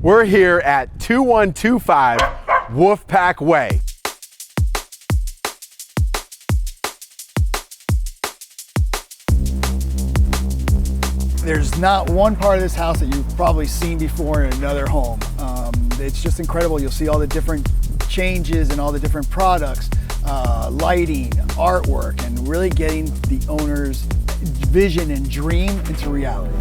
We're here at 2125 Woof Pack Way. There's not one part of this house that you've probably seen before in another home. It's just incredible. You'll see all the different changes and all the different products, lighting, artwork, and really getting the owner's vision and dream into reality.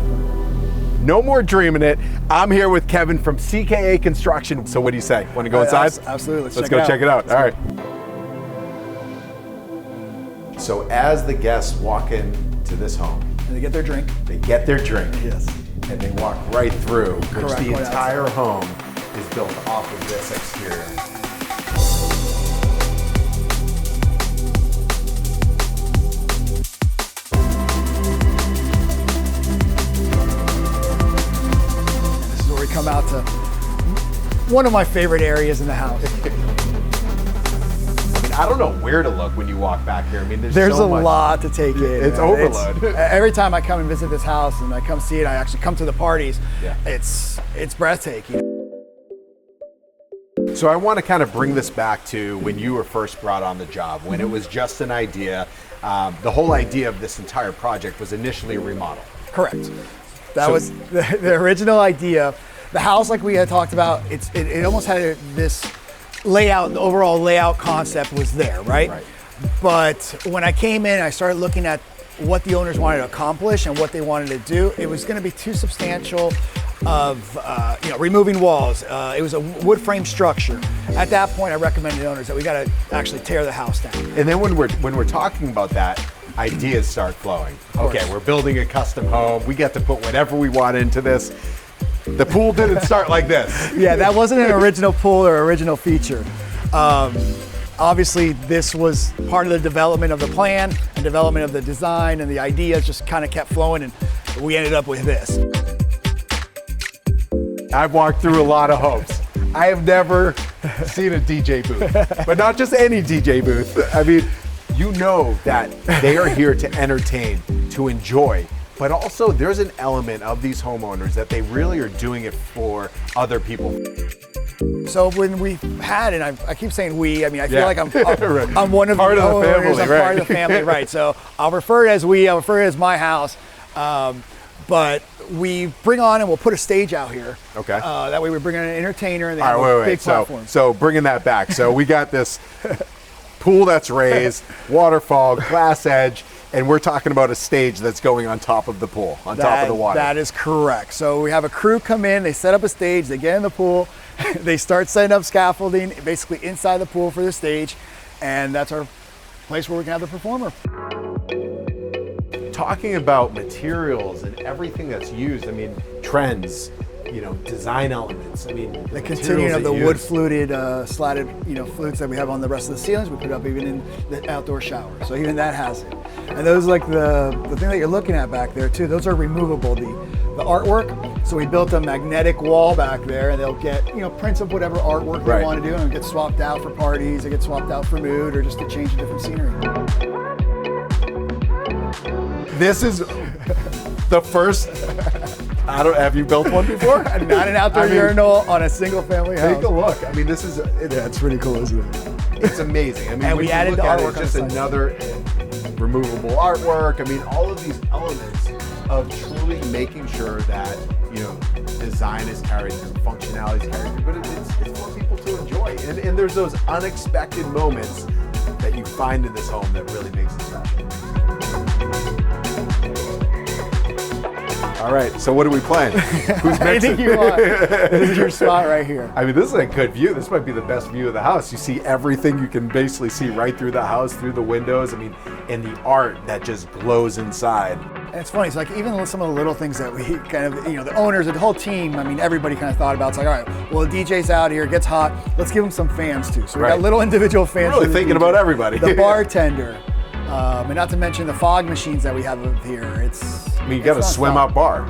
No more dreaming it. I'm here with Kevin from CKA Construction. So what do you say? Want to go inside? Absolutely. Let's go check it out. All right. So as the guests walk into this home, and they get their drink. They get their drink. Yes. And they walk right through, which Correct. the entire home is built off of this exterior. This is where we come out to one of my favorite areas in the house. I don't know where to look when you walk back here. I mean, there's so a lot to take in. It's overload. Every time I come and visit this house and I come see it, I actually come to the parties. Yeah. It's breathtaking. So I want to kind of bring this back to when you were first brought on the job, when it was just an idea. The whole idea of this entire project was initially a remodel. Correct. That was the original idea. The house, like we had talked about, it almost had this layout, the overall layout concept was there, right? But when I came in, I started looking at what the owners wanted to accomplish and what they wanted to do. It was going to be too substantial of removing walls. It was a wood frame structure. At that point, I recommended to owners that we got to actually tear the house down. And then when we're talking about that, ideas start flowing. Okay, we're building a custom home. We get to put whatever we want into this. The pool didn't start like this. Yeah, that wasn't an original pool or original feature. Obviously, this was part of the development of the plan and development of the design, and the ideas just kind of kept flowing, and we ended up with this. I've walked through a lot of homes. I have never seen a DJ booth, but not just any DJ booth. I mean, you know that they are here to entertain, to enjoy. But also there's an element of these homeowners that they really are doing it for other people. So when we had, and I keep saying we, I mean, I feel like I'm one of part the of the family, I'm part of the family, right? So I'll refer to it as we, I'll refer to it as my house. But we bring on and we'll put a stage out here. Okay. That way we bring in an entertainer and they have a big platform. So bringing that back. So we got this pool that's raised, waterfall, glass edge, and we're talking about a stage that's going on top of the pool, on top of the water. That is correct. So we have a crew come in, they set up a stage, they get in the pool, they start setting up scaffolding, basically inside the pool for the stage, and that's our place where we can have the performer. Talking about materials and everything that's used, I mean, trends, design elements. I mean, the continuing of the wood fluted, slatted, flutes that we have on the rest of the ceilings, we put up even in the outdoor shower. So even that has it. And those, like the thing that you're looking at back there too, those are removable. The artwork. So we built a magnetic wall back there, and they'll get prints of whatever artwork they want to do, and it gets swapped out for parties, it gets swapped out for mood, or just to change a different scenery. This is the first. Have you built one before? Not an outdoor urinal on a single family house. Take a look. I mean, this is. It's pretty cool, isn't it? It's amazing. I mean, and we added the artwork. It's just another removable artwork. I mean, all of these elements of truly making sure that design is carried through, functionality is carried through, but it's for people to enjoy. And there's those unexpected moments that you find in this home that really makes it special. All right, so what are we playing? Who's mixing? Anything you want. This is your spot right here. I mean, this is a good view. This might be the best view of the house. You see everything. You can basically see right through the house, through the windows. I mean, and the art that just glows inside. And it's funny. It's like even some of the little things that we kind of, the owners, the whole team, I mean, everybody kind of thought about. It's like, all right, well, the DJ's out here, it gets hot. Let's give them some fans too. So we got little individual fans. Really thinking about everybody. The bartender. And not to mention the fog machines that we have up here. I mean, you got a swim-up bar.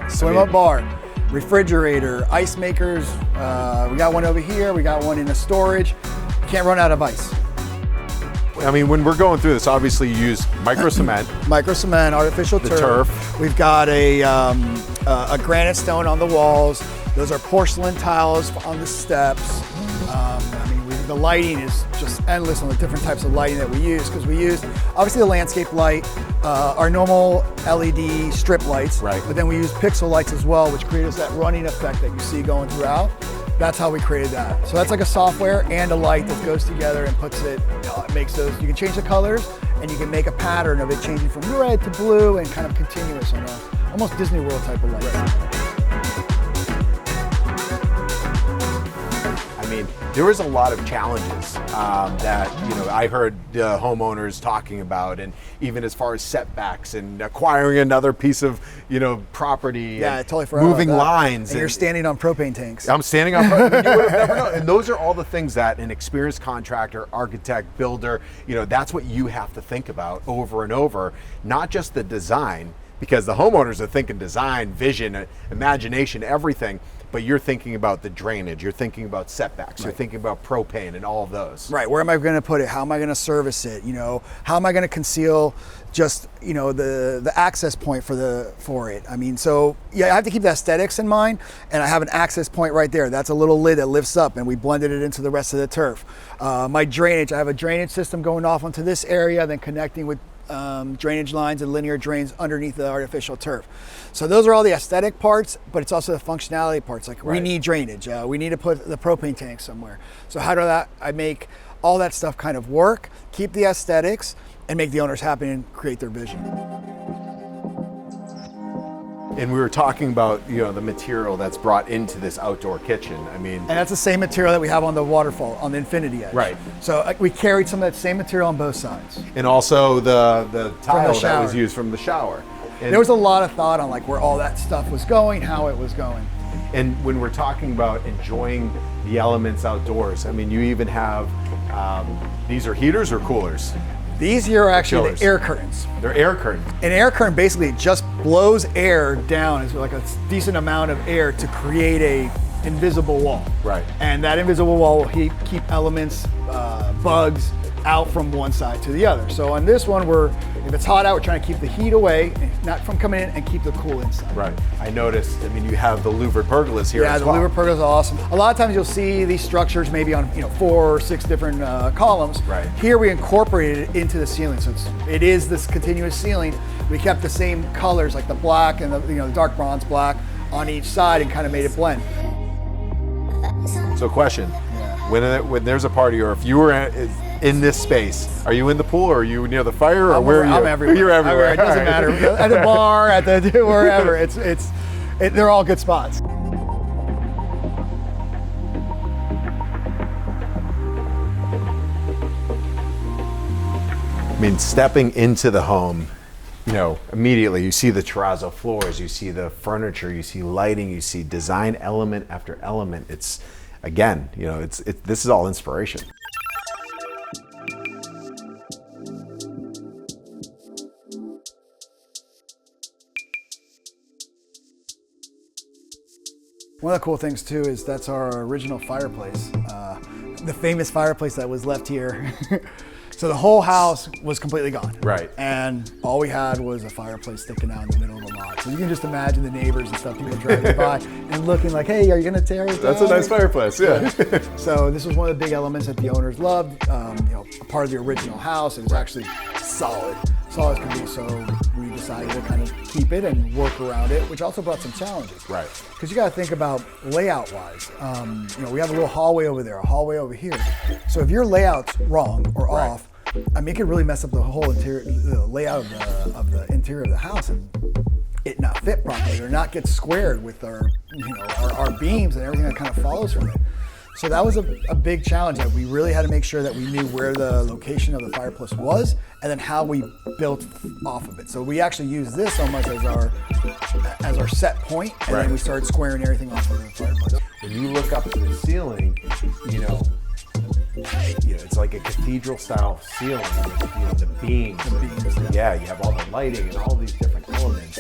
Swim-up bar, refrigerator, ice makers. We got one over here. We got one in the storage. Can't run out of ice. I mean, when we're going through this, obviously you use micro cement. Micro cement, artificial the turf. turf. We've got a granite stone on the walls. Those are porcelain tiles on the steps. The lighting is just endless on the different types of lighting that we use, because we use obviously the landscape light, our normal LED strip lights, right. But then we use pixel lights as well, which creates that running effect that you see going throughout. That's how we created that. So that's like a software and a light that goes together and puts it, it makes those, you can change the colors and you can make a pattern of it changing from red to blue and kind of continuous on a almost Disney World type of light. I mean, there was a lot of challenges that I heard the homeowners talking about, and even as far as setbacks and acquiring another piece of property. Yeah, I totally forgot moving about that. lines. And you're standing on propane tanks. I'm standing on propane. You would have never known. And those are all the things that an experienced contractor, architect, builder, that's what you have to think about over and over. Not just the design, because the homeowners are thinking design, vision, imagination, everything. But you're thinking about the drainage, you're thinking about setbacks, You're thinking about propane and all of those. Right, where am I gonna put it? How am I gonna service it? How am I gonna conceal just, the access point for it? I mean, so yeah, I have to keep the aesthetics in mind, and I have an access point right there. That's a little lid that lifts up, and we blended it into the rest of the turf. My drainage, I have a drainage system going off onto this area, then connecting with drainage lines and linear drains underneath the artificial turf. So those are all the aesthetic parts, but it's also the functionality parts. Like we need drainage, we need to put the propane tank somewhere. So how do I make all that stuff kind of work, keep the aesthetics, and make the owners happy and create their vision. And we were talking about the material that's brought into this outdoor kitchen. I mean, and that's the same material that we have on the waterfall, on the infinity edge. Right. So we carried some of that same material on both sides. And also the tile that shower. was used from the shower. And there was a lot of thought on where all that stuff was going, how it was going. And when we're talking about enjoying the elements outdoors, I mean, you even have, these are heaters or coolers? These here are actually the air curtains. They're air curtains. An air curtain basically just blows air down, is like a decent amount of air to create a invisible wall. Right. And that invisible wall will keep elements, bugs, out from one side to the other. So on this one, if it's hot out, we're trying to keep the heat away, not from coming in, and keep the cool inside. Right. I noticed, you have the louvered pergolas here as well. Yeah, the louvered pergolas are awesome. A lot of times you'll see these structures maybe on 4 or 6 different columns. Right. Here we incorporated it into the ceiling, so it is this continuous ceiling. We kept the same colors, like the black and the dark bronze black on each side, and kind of made it blend. So question, when there's a party, or if you were in this space, are you in the pool, or are you near the fire, or where are you? I'm everywhere. You're everywhere. It doesn't matter. At the bar, wherever. They're all good spots. I mean, stepping into the home, immediately you see the terrazzo floors, you see the furniture, you see lighting, you see design element after element. It's, again, this is all inspiration. One of the cool things too is that's our original fireplace, the famous fireplace that was left here. So the whole house was completely gone. Right. And all we had was a fireplace sticking out in the middle of the lot. So you can just imagine the neighbors and stuff, people driving by and looking like, hey, are you gonna tear it down? That's a nice fireplace, yeah. So this was one of the big elements that the owners loved. A part of the original house. It was actually solid as could be. So we decided to kind of keep it and work around it, which also brought some challenges. Right. Because you got to think about layout-wise. We have a little hallway over there, a hallway over here. So if your layout's wrong or off, it could really mess up the whole interior, the layout of the interior of the house, and it not fit properly or not get squared with our beams and everything that kind of follows from it. So that was a big challenge that we really had to make sure that we knew where the location of the fireplace was and then how we built off of it. So we actually used this almost as our set point, and then we started squaring everything off of the fireplace. When you look up to the ceiling, it's like a cathedral style ceiling with, the beams. Yeah, you have all the lighting and all these different elements.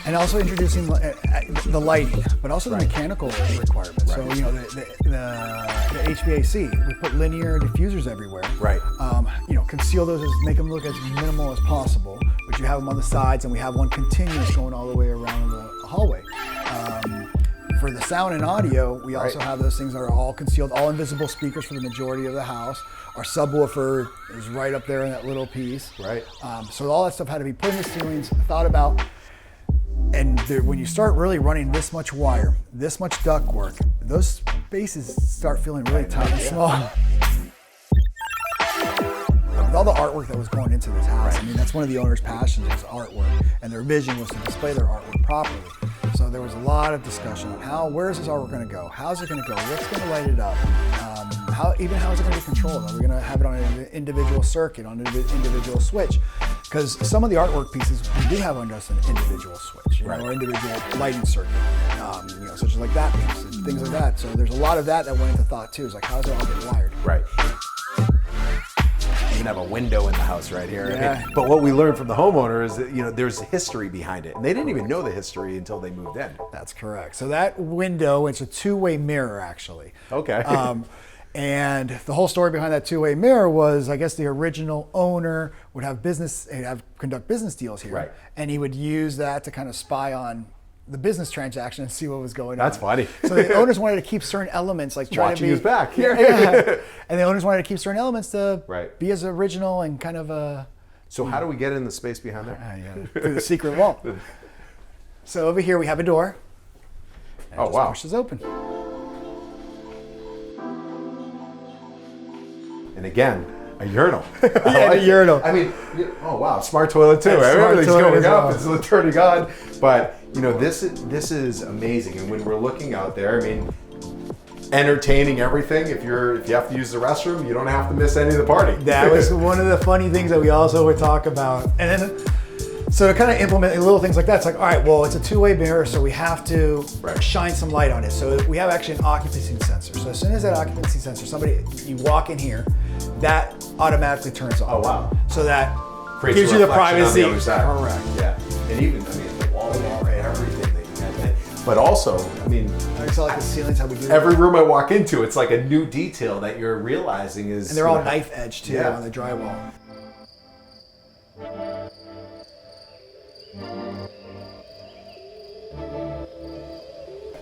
And also introducing the lighting, but also the mechanical requirements. So, the HVAC, we put linear diffusers everywhere. Right. Conceal those, make them look as minimal as possible, but you have them on the sides, and we have one continuous going all the way around the hallway. For the sound and audio, we also have those things that are all concealed, all invisible speakers for the majority of the house. Our subwoofer is right up there in that little piece. Right. So all that stuff had to be put in the ceilings, thought about. And when you start really running this much wire, this much duct work, those spaces start feeling really tight and small. With all the artwork that was going into this house, I mean, that's one of the owners' passions was artwork, and their vision was to display their artwork properly. So there was a lot of discussion on where is this artwork going to go? How's it going to go? What's going to light it up? How is it going to be controlled? Are we going to have it on an individual circuit, on an individual switch? Because some of the artwork pieces we do have on just an individual switch, or individual lighting circuit, such as like that piece and things like that. So there's a lot of that went into thought too. It's like, how's it all get wired? Right. You even have a window in the house right here. Yeah. I mean, but what we learned from the homeowner is that, there's history behind it. And they didn't even know the history until they moved in. That's correct. So that window, it's a two-way mirror actually. Okay. And the whole story behind that two-way mirror was, I guess the original owner would have conduct business deals here. Right. And he would use that to kind of spy on the business transaction and see what was going on. That's funny. So the owners wanted to keep certain elements, like trying to be watching his back. Yeah. And the owners wanted to keep certain elements to Right. be as original and kind of So how do we get in the space behind there? through the secret wall. So over here we have a door. And Oh, it just wow. pushes open. And again, a urinal. A urinal. I mean, oh wow, smart toilet too. Yeah, smart Everything's toilet going as up. well. It's turning on. But this is amazing. And when we're looking out there, I mean, entertaining everything. If you have to use the restroom, you don't have to miss any of the party. That was one of the funny things that we also would talk about. And then, so to kind of implement little things like that, it's like, all right, well, it's a two-way mirror, so we have to shine some light on it. So we have actually an occupancy sensor. So as soon as that occupancy sensor, you walk in here, that automatically turns on. Oh wow. So that Creates gives a you the reflection privacy. on the other side. Correct. Yeah. And even, the wall art, everything that you had. But also, I saw like the ceilings, how we do every that. room I walk into, it's like a new detail that you're realizing is. And they're all knife edge too Yeah. on the drywall.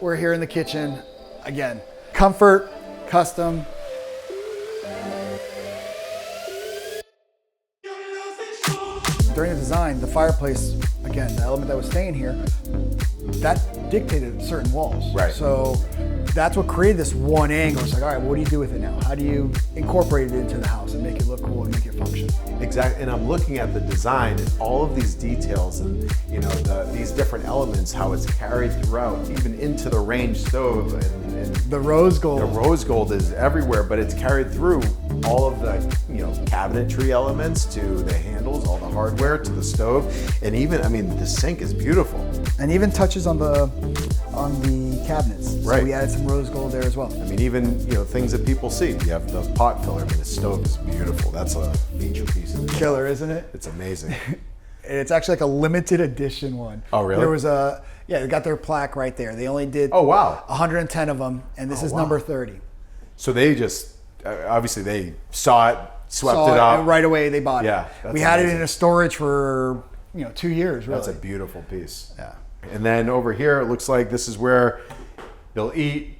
We're here in the kitchen. Again, comfort, custom. During the design, the fireplace, again, the element that was staying here, that dictated certain walls. Right. So that's what created this one angle. It's like, all right, well, what do you do with it now? How do you incorporate it into the house and make it look cool and make it function? Exactly, and I'm looking at the design and all of these details and these different elements, how it's carried throughout, even into the range stove and The rose gold. the rose gold is everywhere, but it's carried through all of the cabinetry elements to the handles, all the hardware to the stove, and even the sink is beautiful. And even touches on the cabinets. So Right. we added some rose gold there as well. Even things that people see. You have the pot filler. The stove is beautiful. That's a feature piece of it. Killer, isn't it? It's amazing. And it's actually like a limited edition one. Oh, really? There was they got their plaque right there. They only did Oh wow. 110 of them, and this is wow. number 30. So they just obviously they saw it, swept Saw it up. and right away they bought Yeah, it. that's We had it amazing. in a storage for 2 years. Really. That's a beautiful piece. Yeah. And then over here, it looks like this is where they'll eat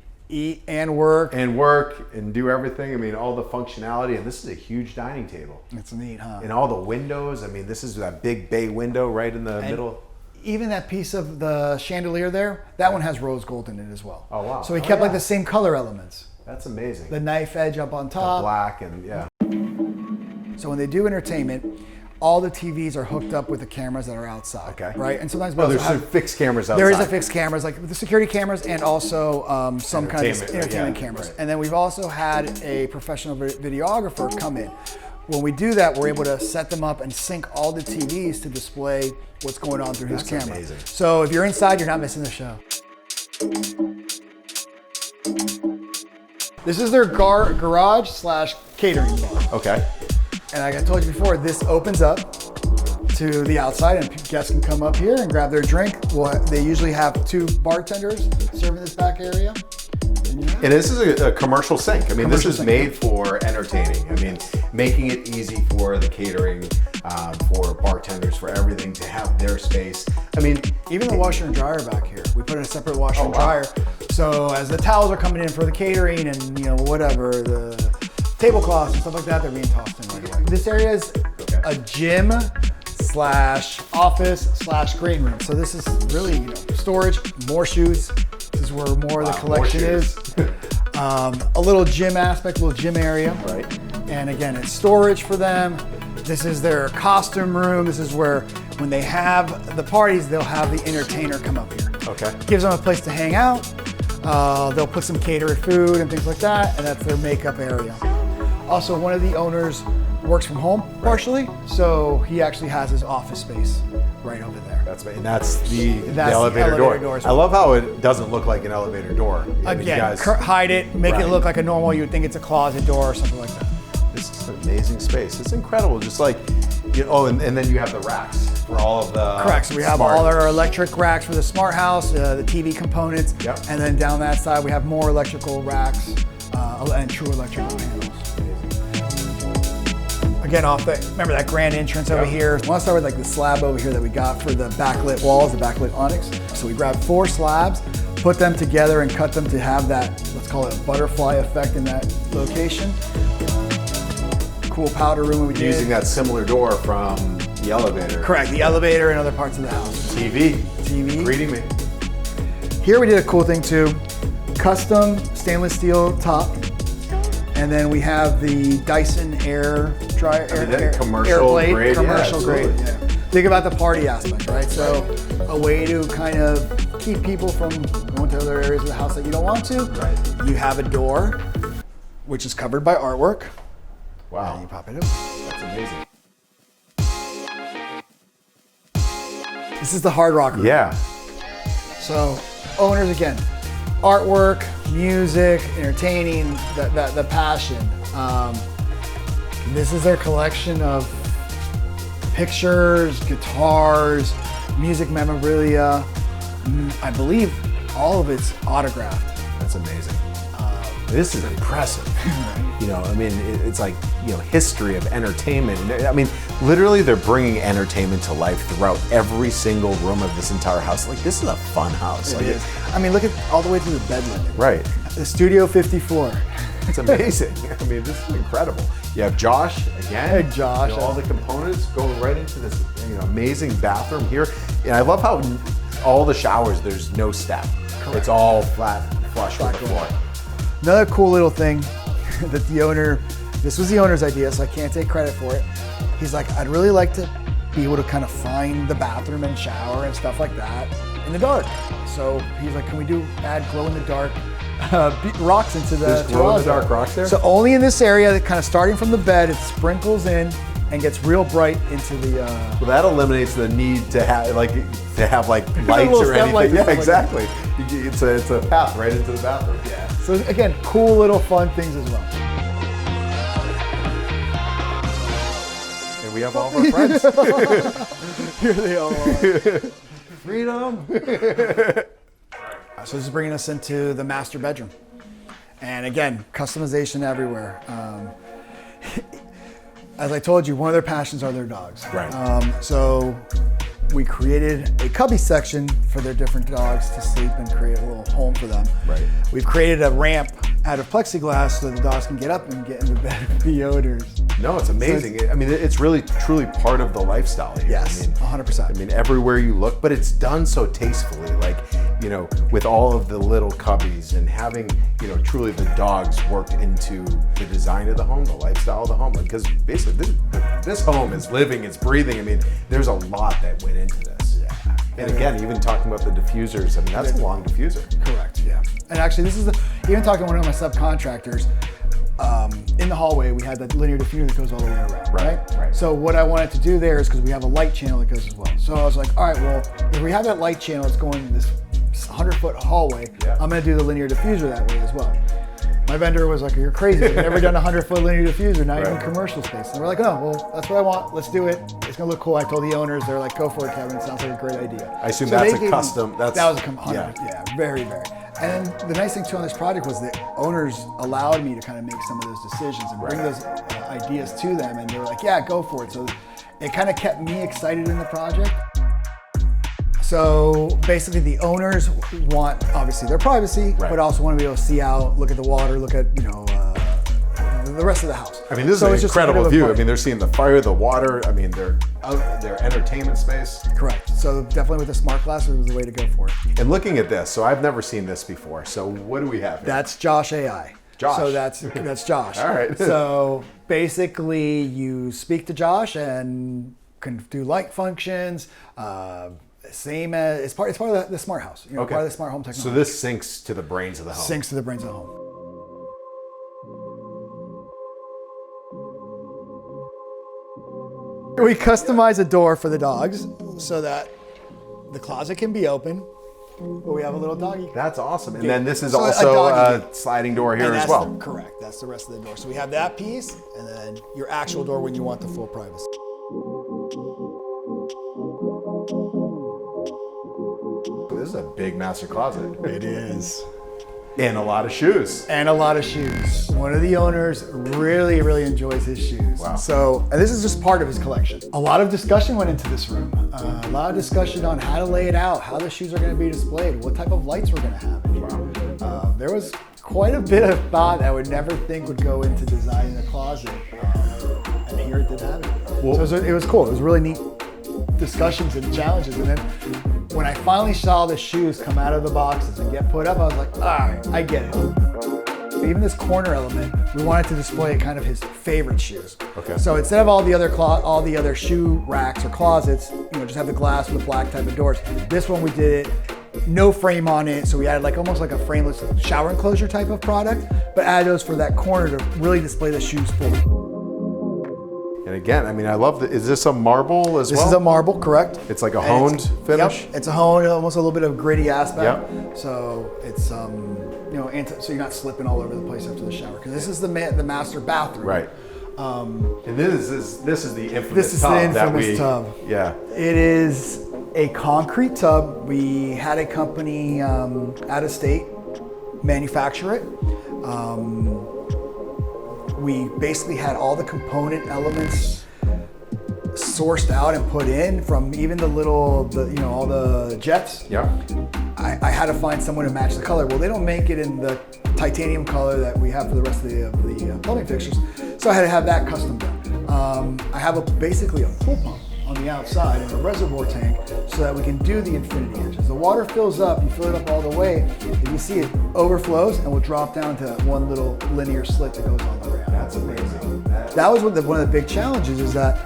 and work. and do everything. All the functionality, and this is a huge dining table. It's neat, huh? And all the windows. This is that big bay window right in the middle. Even that piece of the chandelier there, that one has rose gold in it as well. Oh, wow. So we Oh, kept like yeah. the same color elements. That's amazing. The knife edge up on The top. black and yeah. So when they do entertainment, all the TVs are hooked up with the cameras that are outside. Okay. Right? And sometimes we Oh, also there's some have, fixed cameras outside. there is a fixed cameras, like the security cameras and also some kind of Entertainment, entertainment yeah, cameras. right. And then we've also had a professional videographer come in. When we do that, we're able to set them up and sync all the TVs to display what's going on through his That's camera. amazing. So if you're inside, you're not missing the show. This is their garage / catering bar. Okay. And like I told you before, this opens up to the outside and guests can come up here and grab their drink. They usually have 2 bartenders serving this back area. And this is a commercial sink. This Commercial is sink. made for entertaining. Making it easy for the catering, for bartenders, for everything to have their space. Even the washer and dryer back here. We put in a separate washer and wow. dryer. So as the towels are coming in for the catering and whatever, the tablecloths and stuff like that, they're being tossed in right away. This area is a gym slash office slash green room. So this is really storage, more shoes. This is where more of the collection is. A little gym aspect, a little gym area. Right. And again, it's storage for them. This is their costume room. This is where when they have the parties, they'll have the entertainer come up here. Okay. Gives them a place to hang out. They'll put some catered food and things like that, and that's their makeup area. Also, one of the owners works from home partially, so he actually has his office space right over there. That's the elevator door. I love how it doesn't look like an elevator door. Again, hide it, make it look like a normal, you would think it's a closet door or something like that. This is an amazing space. It's incredible. Just like, and then you have the racks for all of the Correct. So we have all our electric racks for the smart house, the TV components, and then down that side we have more electrical racks and true electrical panels. Again, remember that grand entrance over here? I want to start with like the slab over here that we got for the backlit walls, the backlit onyx. So we grabbed 4 slabs, put them together and cut them to have that, let's call it a butterfly effect in that location. Cool powder room we did. Using that similar door from the elevator. Correct, the elevator and other parts of the house. TV. Greeting me. Here we did a cool thing too. Custom stainless steel top. And then we have the Dyson air dryer, commercial grade. Commercial grade. Yeah. Think about the party aspect, right? So a way to kind of keep people from going to other areas of the house that you don't want to. Right. You have a door, which is covered by artwork. Wow. And you pop it in. That's amazing. This is the Hard Rock room. Yeah. So owners, again, artwork, music, entertaining, the passion. This is their collection of pictures, guitars, music memorabilia. I believe all of it's autographed. That's amazing. This is impressive. It's like, history of entertainment. I mean, literally they're bringing entertainment to life throughout every single room of this entire house. Like, this is a fun house. It is. I mean, look at all the way to the bed linen. Right. The Studio 54. It's amazing. I mean, this is incredible. You have Josh again. Hey, Josh. All the components going right into this amazing bathroom here. And I love how all the showers, there's no step. Correct. It's all flat, flush with the floor. Another cool little thing that this was the owner's idea, so I can't take credit for it. He's like, I'd really like to be able to kind of find the bathroom and shower and stuff like that in the dark. So he's like, can we add glow in the dark rocks into the There's glow in the dark rocks there? So only in this area, that kind of starting from the bed, it sprinkles in and gets real bright into the. Well, that eliminates the need to have lights or anything. Yeah, exactly. It's a path right into the bathroom. Yeah. So again, cool little fun things as well. And we have all of our friends. Here they all are. Freedom. So this is bringing us into the master bedroom. And again, customization everywhere. As I told you, one of their passions are their dogs. Right. So we created a cubby section for their different dogs to sleep and create a little home for them. Right. We've created a ramp out of plexiglass so the dogs can get up and get into bed with the owners. No, it's amazing. So it's really, truly part of the lifestyle here. Yes, 100%. Everywhere you look, but it's done so tastefully, with all of the little cubbies and having, truly the dogs worked into the design of the home, the lifestyle of the home. Because basically this home is living, it's breathing. There's a lot that went into this. Yeah. And again, even talking about the diffusers, that's a long diffuser. Correct, yeah. And actually even talking to one of my subcontractors, in the hallway, we had that linear diffuser that goes all the way around, right? So what I wanted to do there is, because we have a light channel that goes as well. So I was like, all right, well, if we have that light channel that's going this 100-foot hallway, I'm gonna do the linear diffuser that way as well. My vendor was like, you're crazy. I've never done a 100-foot linear diffuser, not even commercial space. And we're like, oh, well, that's what I want. Let's do it. It's gonna look cool. I told the owners, they're like, go for it, Kevin. It sounds like a great idea. I assume that's a custom. That was a yeah, very, very. And the nice thing too on this project was the owners allowed me to kind of make some of those decisions and bring those ideas to them. And they were like, yeah, go for it. So it kind of kept me excited in the project. So basically the owners want, obviously, their privacy, Right. but also want to be able to see out, look at the water, look at, the rest of the house. I mean, this So is it's an just a bit incredible of a view. I park. mean, they're seeing the fire, the water. I mean, they're out their entertainment space. Correct. So definitely with the smart glass, it was the way to go for it. And looking at this, so I've never seen this before. So what do we have here? That's Josh AI. Josh. So that's Josh. All right. So basically, you speak to Josh and can do light functions. Same as it's part of the smart house. Part of the smart home technology. So this syncs to the brains of the home. syncs to the brains of the home. We customize a door for the dogs so that the closet can be open, but we have a little doggy. That's awesome. And then this is So a also doggy a sliding door here And as that's well. correct. That's the rest of the door. So we have that piece, and then your actual door when you want the full privacy. This is a big master closet. It is. And a lot of shoes. And a lot of shoes. One of the owners really, really enjoys his shoes. Wow. So, and this is just part of his collection. A lot of discussion went into this room. A lot of discussion on how to lay it out, how the shoes are going to be displayed, what type of lights we're going to have. Wow. There was quite a bit of thought I would never think would go into designing a closet. And here it did happen. So it was cool. It was really neat discussions and challenges. And then when I finally saw the shoes come out of the boxes and get put up, I was like, all right, I get it. Even this corner element, we wanted to display kind of his favorite shoes. Okay. So instead of all the other shoe racks or closets, just have the glass with black type of doors. This one we did it, no frame on it, so we added almost like a frameless shower enclosure type of product, but added those for that corner to really display the shoes fully. And again, I mean, I love is this a marble as well? This is a marble, correct? It's like a honed finish? Yep, it's a honed, almost a little bit of gritty aspect. Yep. So it's so you're not slipping all over the place after the shower, because this is the master bathroom. Right. And this is the infamous This is tub the infamous tub. Yeah. It is a concrete tub. We had a company out of state manufacture it. We basically had all the component elements sourced out and put in, from even all the jets. Yeah. I had to find someone to match the color. Well, they don't make it in the titanium color that we have for the rest of the plumbing fixtures, so I had to have that custom done. I have basically a pool pump on the outside and a reservoir tank so that we can do the infinity edges. The water fills up, you fill it up all the way, and you see it overflows and will drop down to one little linear slit that goes all the way out. That's amazing. That was one of the big challenges, is that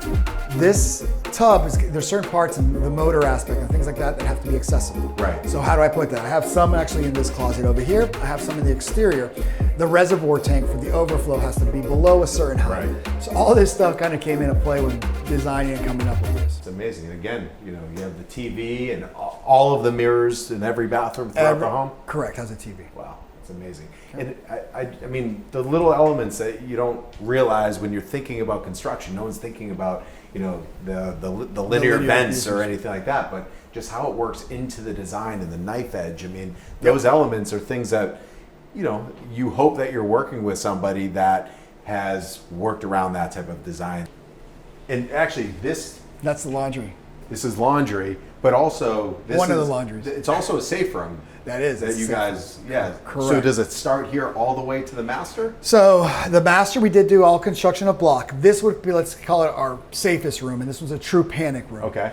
this tub, there's certain parts in the motor aspect and things like that have to be accessible. Right. So how do I put that? I have some actually in this closet over here. I have some in the exterior. The reservoir tank for the overflow has to be below a certain height. Right. So all this stuff kind of came into play when designing and coming up with this. It's amazing. And again, you have the TV and all of the mirrors in every bathroom throughout the home. Correct, has a TV. Wow, it's amazing. And I mean, the little elements that you don't realize when you're thinking about construction. No one's thinking about the linear vents or anything like that, but just how it works into the design and the knife edge. I mean, those elements are things that you hope that you're working with somebody that has worked around that type of design. And actually, That's the laundry. this is laundry, but also One of the laundries. It's also a safe room. That is. That it's you safe. guys, yeah. So Correct. does it start here all the way to the master? So the master, we did do all construction of block. This would be, let's call it our safest room, and this was a true panic room. Okay.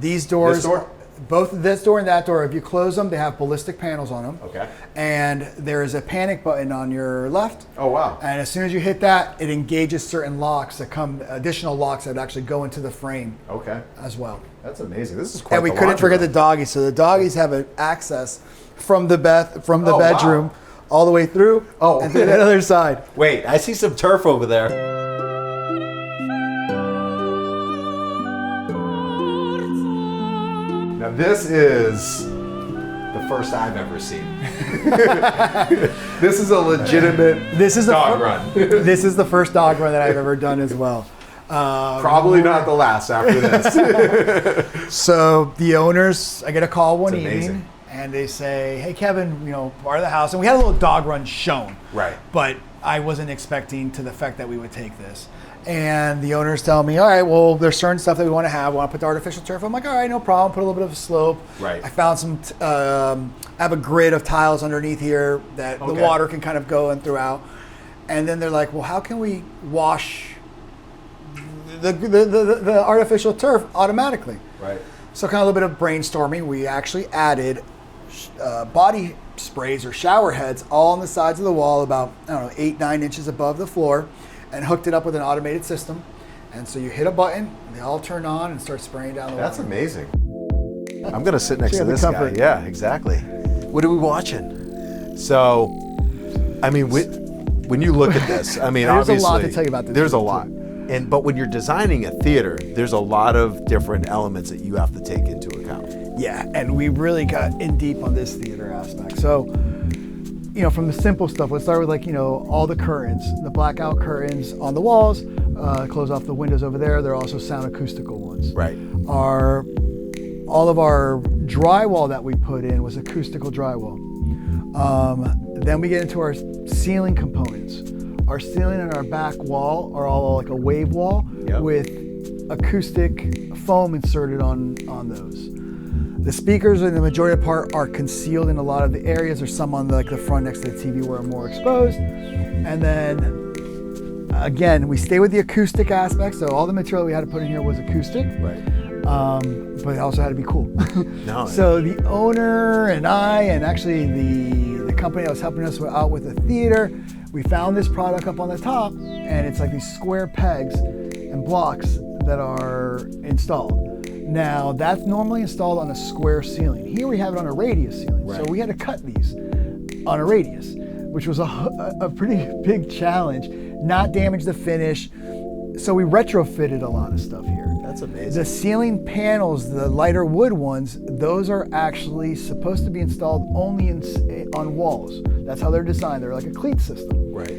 These doors, This door? both this door and that door, if you close them, they have ballistic panels on them. Okay. And there is a panic button on your left. Oh, wow. And as soon as you hit that, it engages certain locks additional locks that actually go into the frame Okay. as well. That's amazing. This is quite And we the couldn't laundry forget the room. doggies. So the doggies have an access from the Oh, wow. bedroom all the way through. Oh. And to the other side. Wait, I see some turf over there. Now this is the first I've ever seen. This is a legitimate dog run. This is the first dog run that I've ever done as well. Probably not the last after this. So the owners, I get a call one It's amazing. evening, and they say, "Hey Kevin, part of the house," and we had a little dog run shown. Right. But I wasn't expecting to the fact that we would take this. And the owners tell me, all right, well, there's certain stuff that we want to have. We want to put the artificial turf. I'm like, all right, no problem. Put a little bit of a slope. Right. I found some, I have a grid of tiles underneath here that the water can kind of go in throughout. And then they're like, well, how can we wash the artificial turf automatically? Right. So kind of a little bit of brainstorming. We actually added body sprays or shower heads all on the sides of the wall, about, I don't know, 8-9 inches above the floor, and hooked it up with an automated system. And so you hit a button, they all turn on and start spraying down the water. That's amazing. I'm going to sit next to the this guy. comfort. Yeah, exactly. What are we watching? So, I mean, when you look at this, I mean, there's obviously, a lot to tell you about this. There's a lot. But when you're designing a theater, there's a lot of different elements that you have to take into account. Yeah, and we really got in deep on this theater aspect. So, you know, from the simple stuff, let's start with, like, you know, all the curtains, the blackout curtains on the walls, close off the windows over there. They're also sound acoustical ones. Right. All of our drywall that we put in was acoustical drywall. Then we get into our ceiling components. Our ceiling and our back wall are all like a wave wall with acoustic foam inserted on those. The speakers, in the majority of part, are concealed in a lot of the areas. There's some on the front next to the TV where are more exposed. And then, again, we stay with the acoustic aspect. So all the material we had to put in here was acoustic. Right. But it also had to be cool. No. So the owner and I, and actually the company that was helping us out with the theater, we found this product up on the top, and it's like these square pegs and blocks that are installed. Now, that's normally installed on a square ceiling. Here we have it on a radius ceiling. Right. So we had to cut these on a radius, which was a pretty big challenge, not damage the finish. So we retrofitted a lot of stuff here. That's amazing. The ceiling panels, the lighter wood ones, those are actually supposed to be installed only on walls. That's how they're designed. They're like a cleat system. Right.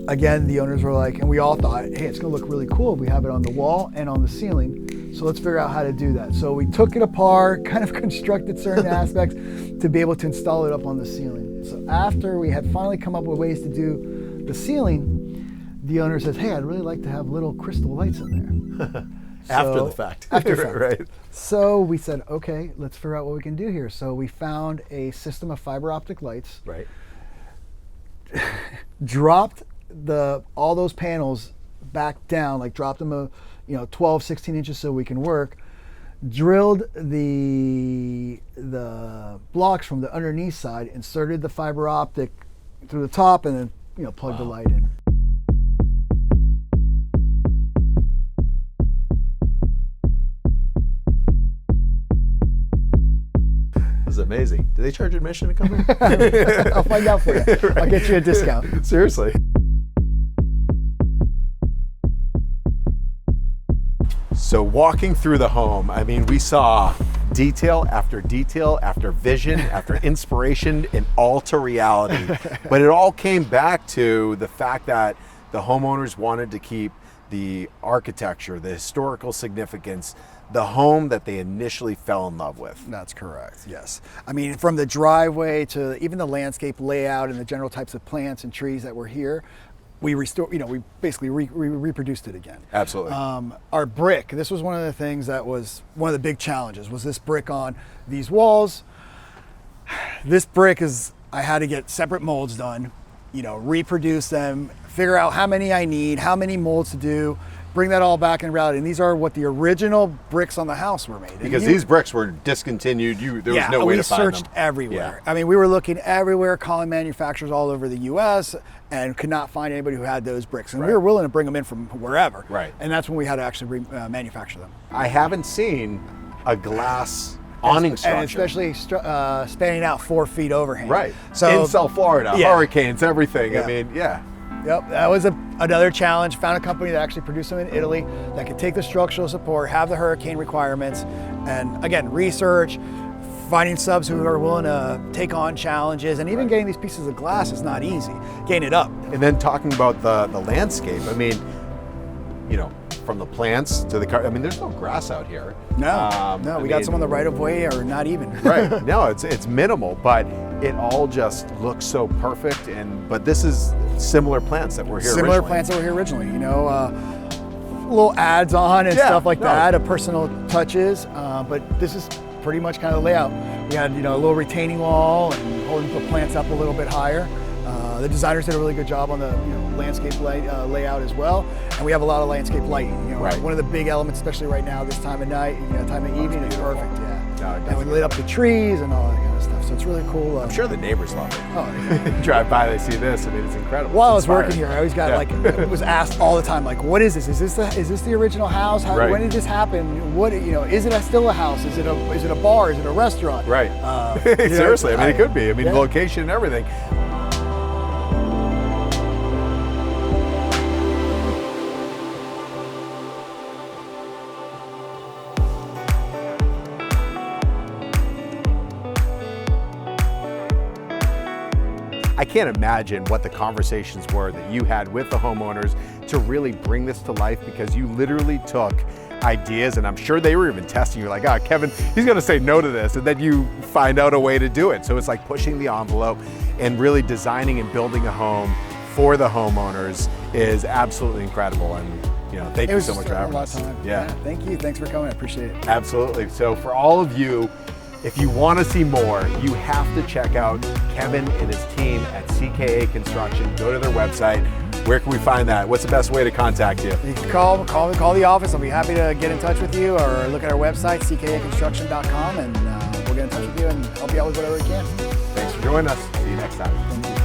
Again, the owners were like, and we all thought, hey, it's gonna look really cool if we have it on the wall and on the ceiling. So let's figure out how to do that. So we took it apart, kind of constructed certain aspects to be able to install it up on the ceiling. So after we had finally come up with ways to do the ceiling, the owner says, hey, I'd really like to have little crystal lights in there. After the fact. After the fact. Right. So we said, okay, let's figure out what we can do here. So we found a system of fiber optic lights. Right. Dropped all those panels back down, like dropped them 12, 16 inches so we can work. Drilled the blocks from the underneath side, inserted the fiber optic through the top, and then plugged the light in. This is amazing. Do they charge admission to come here? I'll find out for you. Right. I'll get you a discount. Seriously. So walking through the home, I mean, we saw detail after vision, after inspiration, and all to reality. But it all came back to the fact that the homeowners wanted to keep the architecture, the historical significance, the home that they initially fell in love with. That's correct, yes. I mean, from the driveway to even the landscape layout and the general types of plants and trees that were here, we we basically reproduced it again. Absolutely. Our brick, this was one of the things that was one of the big challenges, was this brick on these walls. This brick I had to get separate molds done, reproduce them, figure out how many I need, how many molds to do, bring that all back in reality. And these are what the original bricks on the house were made. Because these bricks were discontinued. There was no way to find them. We searched everywhere. Yeah. I mean, we were looking everywhere, calling manufacturers all over the U.S. and could not find anybody who had those bricks. And we were willing to bring them in from wherever. Right. And that's when we had to actually manufacture them. I haven't seen a glass awning structure. And especially spanning out 4 feet overhang. Right. So, in South Florida, hurricanes, everything. Yeah. I mean, yeah. Yep, that was another challenge. Found a company that actually produced them in Italy that could take the structural support, have the hurricane requirements, and again, research, finding subs who are willing to take on challenges, and even getting these pieces of glass is not easy, getting it up. And then talking about the landscape, I mean, from the plants to the car, I mean, there's no grass out here. No, we got some on the right of way or not even. Right, no, it's minimal, but it all just looks so perfect. But this is similar plants that were here Similar originally. plants that were here originally, you know, little ads on and stuff like that, personal touches, but this is pretty much kind of the layout. We had, you know, a little retaining wall and holding the plants up a little bit higher. The designers did a really good job on the, you know, landscape layout as well, and we have a lot of landscape lighting. You know, one of the big elements, especially right now, this time of night, you know, time of evening, is perfect. And we lit up the trees and all that kind of stuff, so it's really cool. I'm sure the neighbors love it. Oh, yeah. Drive by, they see this. I mean, it's incredible. While I was working here, I always got was asked all the time, like, what is this? Is this the original house? When did this happen? What, you know, is it still a house? Is it a bar? Is it a restaurant? Right. Seriously, I mean, it could be. I mean, location and everything. I can't imagine what the conversations were that you had with the homeowners to really bring this to life, because you literally took ideas, and I'm sure they were even testing you, like, oh, Kevin, he's gonna say no to this, and then you find out a way to do it. So it's like pushing the envelope and really designing and building a home for the homeowners is absolutely incredible. And you know, thank you so much for having us. Yeah, thank you. Thanks for coming. I appreciate it. Absolutely. So for all of you, if you want to see more, you have to check out Kevin and his team at CKA Construction. Go to their website. Where can we find that? What's the best way to contact you? You can call the office. I'll be happy to get in touch with you, or look at our website, CKAConstruction.com, and we'll get in touch with you and help you out with whatever we can. Thanks for joining us. See you next time.